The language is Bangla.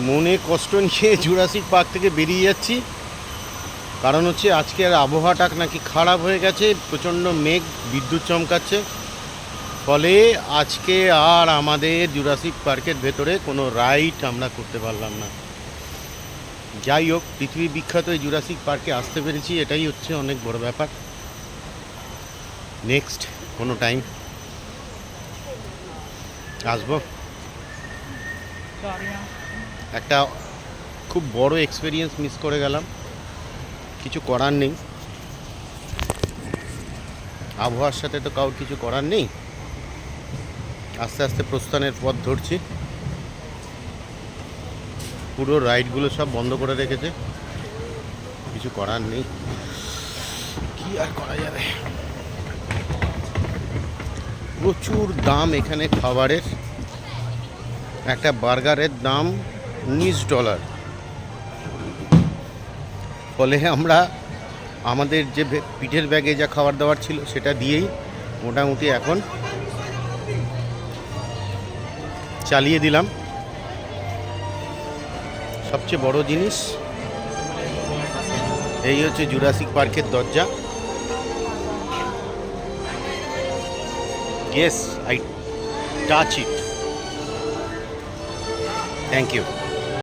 মনে কষ্ট নিয়ে জুরাসিক পার্ক থেকে বেরিয়ে যাচ্ছি, কারণ হচ্ছে আজকের আবহাওয়াটা নাকি খারাপ হয়ে গেছে, প্রচণ্ড মেঘ, বিদ্যুৎ চমকাচ্ছে, ফলে আজকে আর আমাদের জুরাসিক পার্কের ভেতরে কোনো রাইড আমরা করতে পারলাম না। যাই হোক, পৃথিবী বিখ্যাত এই জুরাসিক পার্কে আসতে পেরেছি, এটাই হচ্ছে অনেক বড় ব্যাপার। নেক্সট কোনো টাইম আসবো। একটা খুব বড় এক্সপিরিয়েন্স মিস করে গেলাম, কিছু করার নেই, আবহাওয়ার সাথে তো কারোর কিছু করার নেই। আস্তে আস্তে প্রস্থানের পথ ধরছি। পুরো রাইডগুলো সব বন্ধ করে রেখেছে, কিছু করার নেই, কি আর করা যাবে। প্রচুর দাম এখানে খাবারের, একটা বার্গারের দাম $19। ফলে আমরা আমাদের যে পিঠের ব্যাগে যা খাবার দাবার ছিল সেটা দিয়েই মোটামুটি এখন চালিয়ে দিলাম। সবচেয়ে বড় জিনিস এই হচ্ছে জুরাসিক পার্কের দরজা। Yes, I touch it. Thank you.